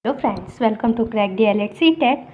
Hello friends, welcome to crack DElEd CTET.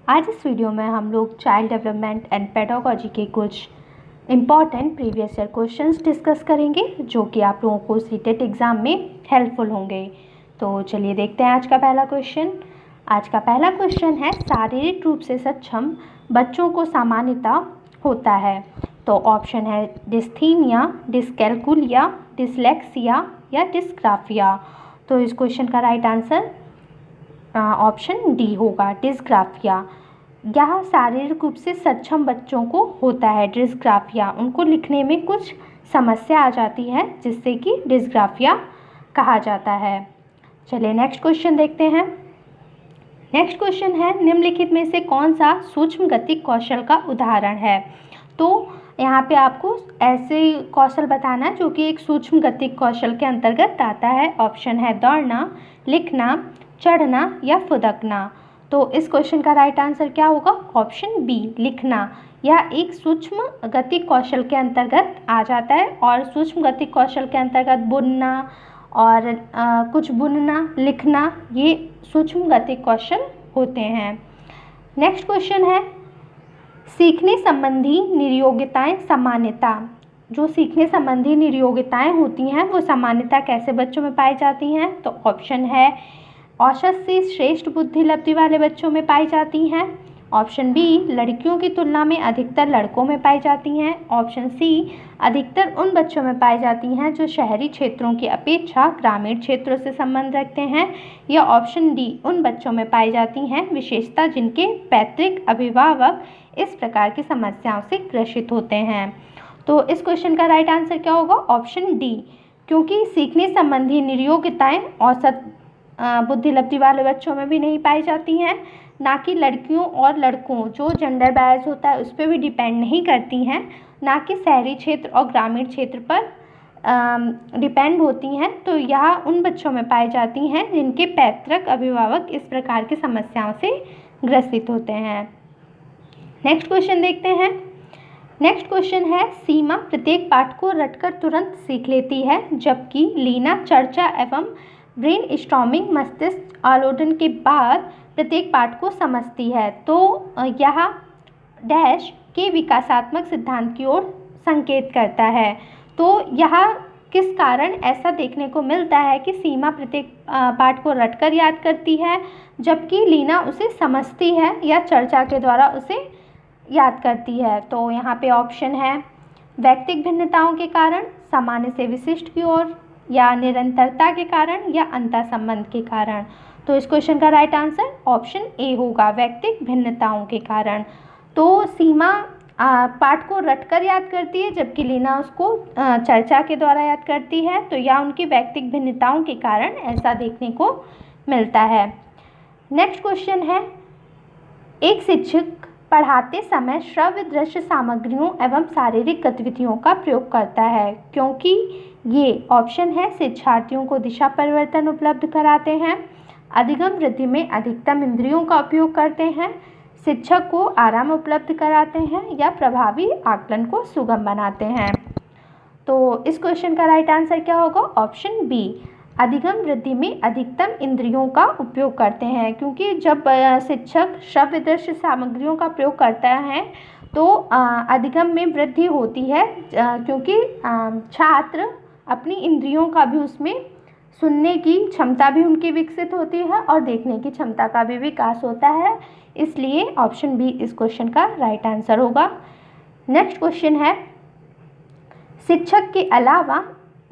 आज इस video में हम लोग चाइल्ड डेवलपमेंट एंड पेडागोजी के कुछ important previous year questions discuss करेंगे जो कि आप लोगों को सीटेट एग्ज़ाम में हेल्पफुल होंगे। तो चलिए देखते हैं आज का पहला क्वेश्चन। आज का पहला क्वेश्चन है, शारीरिक रूप से सक्षम बच्चों को सामान्यता होता है। तो ऑप्शन है डिस्थीनिया, डिस्कैल्कुलिया, डिसलेक्सिया या डिस्ग्राफिया। तो इस क्वेश्चन का राइट आंसर ऑप्शन डी होगा, डिस्ग्राफिया। यह शारीरिक रूप से सक्षम बच्चों को होता है डिस्ग्राफिया। उनको लिखने में कुछ समस्या आ जाती है जिससे कि डिस्ग्राफिया कहा जाता है। चलिए नेक्स्ट क्वेश्चन देखते हैं। नेक्स्ट क्वेश्चन है, निम्नलिखित में से कौन सा सूक्ष्म गतिक कौशल का उदाहरण है। तो यहाँ पे आपको ऐसे कौशल बताना जो कि एक सूक्ष्म गतिक कौशल के अंतर्गत आता है। ऑप्शन है दौड़ना, लिखना, चढ़ना या फुदकना। तो इस क्वेश्चन का राइट आंसर क्या होगा? ऑप्शन बी, लिखना। यह एक सूक्ष्म गतिक कौशल के अंतर्गत आ जाता है और सूक्ष्म गतिक कौशल के अंतर्गत बुनना और कुछ बुनना, लिखना, ये सूक्ष्म गतिक कौशल होते हैं। नेक्स्ट क्वेश्चन है, सीखने संबंधी निर्योग्यताएं सामान्यता। जो सीखने संबंधी निर्योग्यताएं होती हैं वो सामान्यता कैसे बच्चों में पाई जाती हैं? तो ऑप्शन है औसत से श्रेष्ठ बुद्धि लब्धि वाले बच्चों में पाई जाती हैं। ऑप्शन बी, लड़कियों की तुलना में अधिकतर लड़कों में पाई जाती हैं। ऑप्शन सी, अधिकतर उन बच्चों में पाई जाती हैं जो शहरी क्षेत्रों की अपेक्षा ग्रामीण क्षेत्रों से संबंध रखते हैं। या ऑप्शन डी, उन बच्चों में पाई जाती हैं विशेषता जिनके पैतृक अभिभावक इस प्रकार की समस्याओं से ग्रसित होते हैं। तो इस क्वेश्चन का राइट आंसर क्या होगा? ऑप्शन डी, क्योंकि सीखने संबंधी निर्योग्यताएं औसत बुद्धि लब्धि वाले बच्चों में भी नहीं पाई जाती हैं, ना कि लड़कियों और लड़कों जो जेंडर बायस होता है उस पर भी डिपेंड नहीं करती हैं, ना कि शहरी क्षेत्र और ग्रामीण क्षेत्र पर डिपेंड होती हैं। तो यह उन बच्चों में पाई जाती हैं जिनके पैतृक अभिभावक इस प्रकार की समस्याओं से ग्रसित होते हैं। नेक्स्ट क्वेश्चन देखते हैं। नेक्स्ट क्वेश्चन है, सीमा प्रत्येक पाठ को रटकर तुरंत सीख लेती है जबकि लीना चर्चा एवं ब्रेन स्टॉर्मिंग मस्तिष्क आलोडन के बाद प्रत्येक पाठ को समझती है। तो यह डैश के विकासात्मक सिद्धांत की ओर संकेत करता है। तो यह किस कारण ऐसा देखने को मिलता है कि सीमा प्रत्येक पाठ को रटकर याद करती है जबकि लीना उसे समझती है या चर्चा के द्वारा उसे याद करती है। तो यहाँ पे ऑप्शन है वैयक्तिक भिन्नताओं के कारण, सामान्य से विशिष्ट की ओर, या निरंतरता के कारण, या अंतर संबंध के कारण। तो इस क्वेश्चन का राइट आंसर ऑप्शन ए होगा, वैयक्तिक भिन्नताओं के कारण। तो सीमा पाठ को रटकर याद करती है जबकि लीना उसको चर्चा के द्वारा याद करती है। तो यह उनकी वैयक्तिक भिन्नताओं के कारण ऐसा देखने को मिलता है। नेक्स्ट क्वेश्चन है, एक शिक्षक पढ़ाते समय श्रव्य दृश्य सामग्रियों एवं शारीरिक गतिविधियों का प्रयोग करता है क्योंकि ये ऑप्शन है शिक्षार्थियों को दिशा परिवर्तन उपलब्ध कराते हैं, अधिगम वृद्धि में अधिकतम इंद्रियों का उपयोग करते हैं, शिक्षक को आराम उपलब्ध कराते हैं, या प्रभावी आकलन को सुगम बनाते हैं। तो इस क्वेश्चन का राइट आंसर क्या होगा? ऑप्शन बी, अधिगम वृद्धि में अधिकतम इंद्रियों का उपयोग करते हैं। क्योंकि जब शिक्षक श्रव्य दृश्य सामग्रियों का प्रयोग करता है तो अधिगम में वृद्धि होती है क्योंकि छात्र अपनी इंद्रियों का भी उसमें सुनने की क्षमता भी उनकी विकसित होती है और देखने की क्षमता का भी विकास होता है। इसलिए ऑप्शन बी इस क्वेश्चन का राइट आंसर होगा। नेक्स्ट क्वेश्चन है,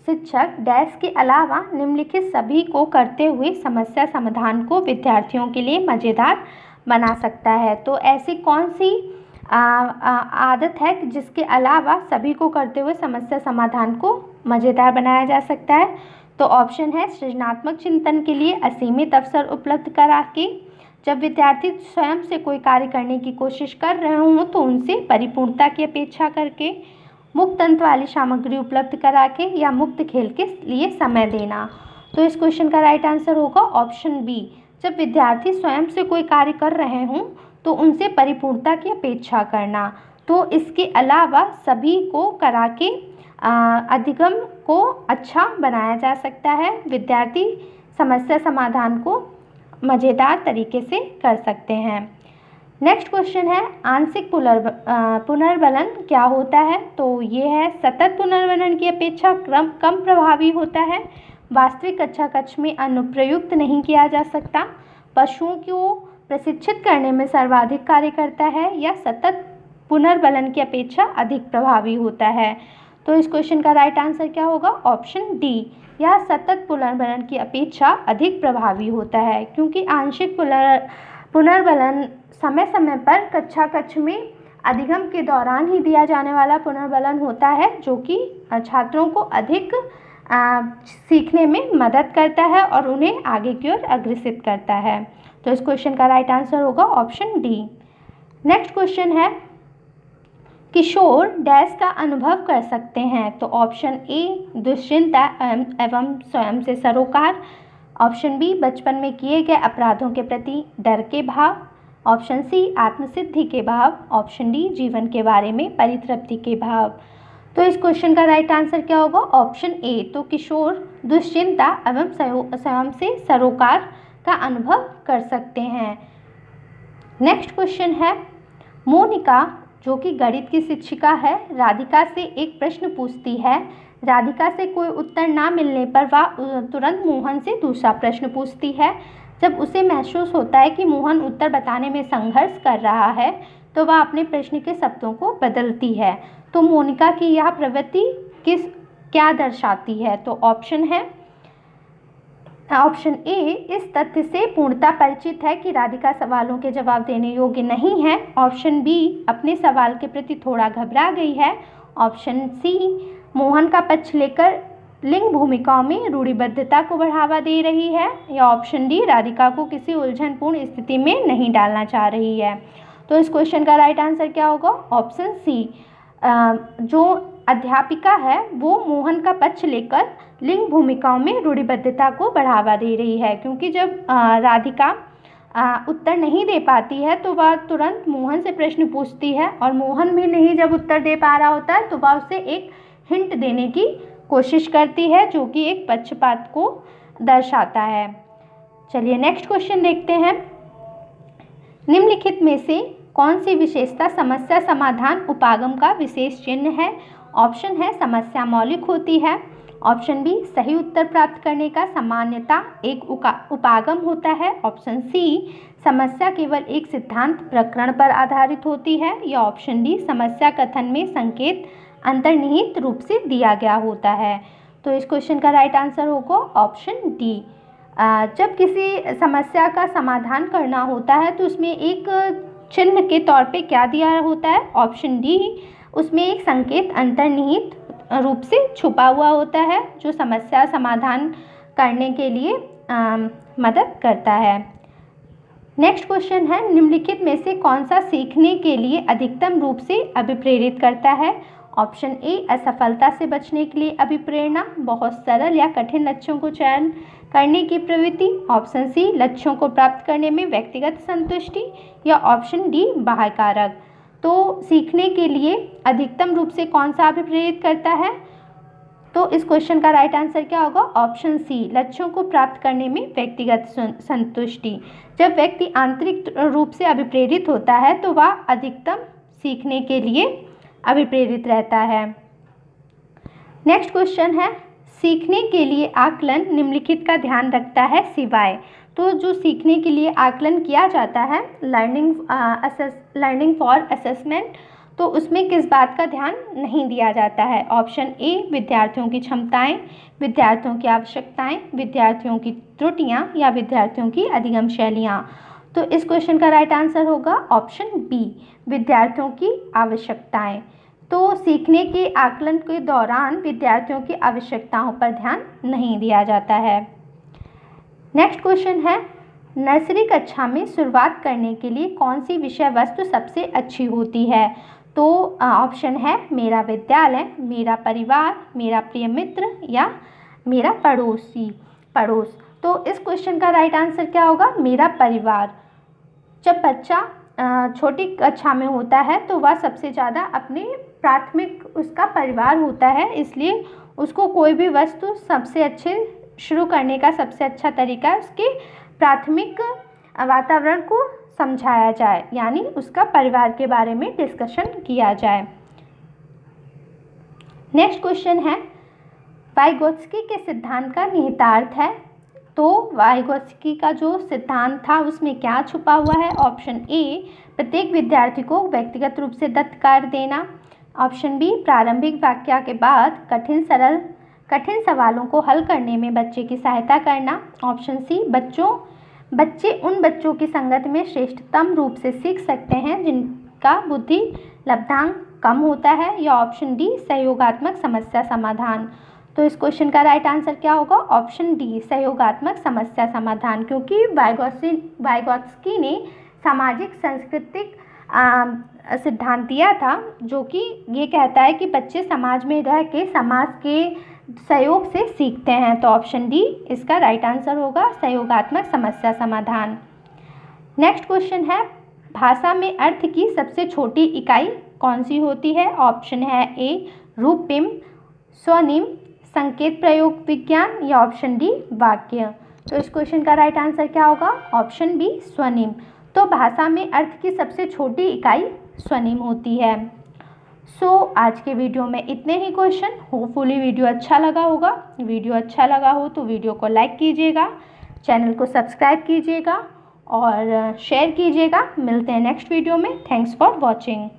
शिक्षक डैश के अलावा निम्नलिखित सभी को करते हुए समस्या समाधान को विद्यार्थियों के लिए मज़ेदार बना सकता है। तो ऐसी कौन सी आदत है जिसके अलावा सभी को करते हुए समस्या समाधान को मज़ेदार बनाया जा सकता है? तो ऑप्शन है सृजनात्मक चिंतन के लिए असीमित अवसर उपलब्ध करा के, जब विद्यार्थी स्वयं से कोई कार्य करने की कोशिश कर रहे हों तो उनसे परिपूर्णता की अपेक्षा करके, मुक्त अंत वाली सामग्री उपलब्ध करा के, या मुक्त खेल के लिए समय देना। तो इस क्वेश्चन का राइट आंसर होगा ऑप्शन बी, जब विद्यार्थी स्वयं से कोई कार्य कर रहे हों तो उनसे परिपूर्णता की अपेक्षा करना। तो इसके अलावा सभी को करा के अधिगम को अच्छा बनाया जा सकता है, विद्यार्थी समस्या समाधान को मज़ेदार तरीके से कर सकते हैं। नेक्स्ट क्वेश्चन है आंशिक पुनर्वलन क्या होता है? तो ये है सतत पुनर्वलन की अपेक्षा कम प्रभावी होता है, वास्तविक कक्षा कक्ष में अनुप्रयुक्त नहीं किया जा सकता, पशुओं को प्रशिक्षित करने में सर्वाधिक कार्य करता है, या सतत पुनर्वलन की अपेक्षा अधिक प्रभावी होता है। तो इस क्वेश्चन का राइट आंसर क्या होगा? ऑप्शन डी, या सतत पुनर्वलन की अपेक्षा अधिक प्रभावी होता है, क्योंकि आंशिक पुनर्वलन समय समय पर कक्षा कक्ष में अधिगम के दौरान ही दिया जाने वाला पुनर्वलन होता है, जो कि छात्रों को अधिक सीखने में मदद करता है और उन्हें आगे की ओर अग्रसित करता है। तो इस क्वेश्चन का राइट आंसर होगा ऑप्शन डी। नेक्स्ट क्वेश्चन है किशोर डैश का अनुभव कर सकते हैं? तो ऑप्शन ए दुश्चिंता एवं स्वयं से सरोकार, ऑप्शन बी बचपन में किए गए अपराधों के प्रति डर के भाव, ऑप्शन सी आत्मसिद्धि के भाव, ऑप्शन डी जीवन के बारे में परितृप्ति के भाव। तो इस क्वेश्चन का राइट आंसर क्या होगा? Option A. तो किशोर दुश्चिंता एवं स्वयं से सरोकार का अनुभव कर सकते हैं। नेक्स्ट क्वेश्चन है मोनिका जो कि गणित की शिक्षिका है, राधिका से एक प्रश्न पूछती है। राधिका से कोई उत्तर ना मिलने पर वह तुरंत मोहन से दूसरा प्रश्न पूछती है। जब उसे महसूस होता है कि मोहन उत्तर बताने में संघर्ष कर रहा है, तो वह अपने प्रश्न के शब्दों को बदलती है। तो मोनिका की यह प्रवृत्ति क्या दर्शाती है? तो ऑप्शन है ऑप्शन ए इस तथ्य से पूर्णतः परिचित है कि राधिका सवालों के जवाब देने योग्य नहीं है, ऑप्शन बी अपने सवाल के प्रति थोड़ा घबरा गई है, ऑप्शन सी मोहन का पक्ष लेकर लिंग भूमिकाओं में रूढ़िबद्धता को बढ़ावा दे रही है, या ऑप्शन डी राधिका को किसी उलझनपूर्ण स्थिति में नहीं डालना चाह रही है। तो इस क्वेश्चन का राइट आंसर क्या होगा? ऑप्शन सी, जो अध्यापिका है वो मोहन का पक्ष लेकर लिंग भूमिकाओं में रूढ़िबद्धता को बढ़ावा दे रही है, क्योंकि जब राधिका उत्तर नहीं दे पाती है तो वह तुरंत मोहन से प्रश्न पूछती है, और मोहन भी नहीं जब उत्तर दे पा रहा होता है तो वह उसे एक हिंट देने की कोशिश करती है, जो कि एक पक्षपात को दर्शाता है। चलिए नेक्स्ट क्वेश्चन देखते हैं। निम्नलिखित में से कौन सी विशेषता समस्या समाधान उपागम का विशेष चिन्ह है? ऑप्शन है समस्या मौलिक होती है, ऑप्शन बी सही उत्तर प्राप्त करने का सामान्यता एक उपागम होता है, ऑप्शन सी समस्या केवल एक सिद्धांत प्रकरण पर आधारित होती है, या ऑप्शन डी समस्या कथन में संकेत अंतर्निहित रूप से दिया गया होता है। तो इस क्वेश्चन का राइट आंसर होगा ऑप्शन डी। जब किसी समस्या का समाधान करना होता है तो उसमें एक चिन्ह के तौर पे क्या दिया होता है? ऑप्शन डी, उसमें एक संकेत अंतर्निहित रूप से छुपा हुआ होता है, जो समस्या समाधान करने के लिए मदद करता है। नेक्स्ट क्वेश्चन है निम्नलिखित में से कौन सा सीखने के लिए अधिकतम रूप से अभिप्रेरित करता है? ऑप्शन ए असफलता से बचने के लिए अभिप्रेरणा, बहुत सरल या कठिन लक्ष्यों को चयन करने की प्रवृत्ति, ऑप्शन सी लक्ष्यों को प्राप्त करने में व्यक्तिगत संतुष्टि, या ऑप्शन डी बाह्य कारक। तो सीखने के लिए अधिकतम रूप से कौन सा अभिप्रेरित करता है? तो इस क्वेश्चन का राइट आंसर क्या होगा? ऑप्शन सी लक्ष्यों को प्राप्त करने में व्यक्तिगत संतुष्टि। जब व्यक्ति आंतरिक रूप से अभिप्रेरित होता है तो वह अधिकतम सीखने के लिए अभिप्रेरित रहता है। नेक्स्ट क्वेश्चन है सीखने के लिए आकलन निम्नलिखित का ध्यान रखता है सिवाय। तो जो सीखने के लिए आकलन किया जाता है लर्निंग फॉर असेसमेंट, तो उसमें किस बात का ध्यान नहीं दिया जाता है? ऑप्शन ए विद्यार्थियों की क्षमताएं, विद्यार्थियों की आवश्यकताएं, विद्यार्थियों की त्रुटियां, या विद्यार्थियों की अधिगम शैलियां। तो इस क्वेश्चन का राइट आंसर होगा ऑप्शन बी विद्यार्थियों की आवश्यकताएं। तो सीखने के आकलन के दौरान विद्यार्थियों की आवश्यकताओं पर ध्यान नहीं दिया जाता है। नेक्स्ट क्वेश्चन है नर्सरी कक्षा में शुरुआत करने के लिए कौन सी विषय वस्तु सबसे अच्छी होती है? तो ऑप्शन है मेरा विद्यालय, मेरा परिवार, मेरा प्रिय मित्र, या मेरा पड़ोस। तो इस क्वेश्चन का राइट आंसर क्या होगा? मेरा परिवार। जब बच्चा छोटी कक्षा में होता है तो वह सबसे ज़्यादा अपने प्राथमिक उसका परिवार होता है, इसलिए उसको कोई भी वस्तु सबसे अच्छे शुरू करने का सबसे अच्छा तरीका उसके प्राथमिक वातावरण को समझाया जाए, यानी उसका परिवार के बारे में डिस्कशन किया जाए। नेक्स्ट क्वेश्चन है, वाइगोत्स्की के सिद्धांत का निहितार्थ है। तो वाइगोत्स्की का जो सिद्धांत था उसमें क्या छुपा हुआ है? ऑप्शन ए, प्रत्येक विद्यार्थी को व्यक्तिगत रूप से दत्त कार्य देना। ऑप्शन बी, प्रारंभिक व्याख्या के बाद कठिन सवालों को हल करने में बच्चे की सहायता करना। ऑप्शन सी, बच्चे उन बच्चों की संगत में श्रेष्ठतम रूप से सीख सकते हैं जिनका बुद्धि लब्धांक कम होता है। या ऑप्शन डी, सहयोगात्मक समस्या समाधान। तो इस क्वेश्चन का राइट आंसर क्या होगा? ऑप्शन डी, सहयोगात्मक समस्या समाधान, क्योंकि वाइगोत्स्की ने सामाजिक सांस्कृतिक सिद्धांत दिया था जो कि ये कहता है कि बच्चे समाज में रह के समाज के सहयोग से सीखते हैं। तो ऑप्शन डी इसका राइट आंसर होगा, सहयोगात्मक समस्या समाधान। नेक्स्ट क्वेश्चन है, भाषा में अर्थ की सबसे छोटी इकाई कौन सी होती है? ऑप्शन है ए, रूपपिम, स्वनिम, संकेत प्रयोग विज्ञान। या ऑप्शन डी, वाक्य। तो इस क्वेश्चन का राइट आंसर क्या होगा? ऑप्शन बी, स्वनिम। तो भाषा में अर्थ की सबसे छोटी इकाई स्वनिम होती है। आज के वीडियो में इतने ही क्वेश्चन। होपफुली वीडियो अच्छा लगा होगा। वीडियो अच्छा लगा हो तो वीडियो को लाइक कीजिएगा, चैनल को सब्सक्राइब कीजिएगा और शेयर कीजिएगा। मिलते हैं नेक्स्ट वीडियो में। Thanks for watching.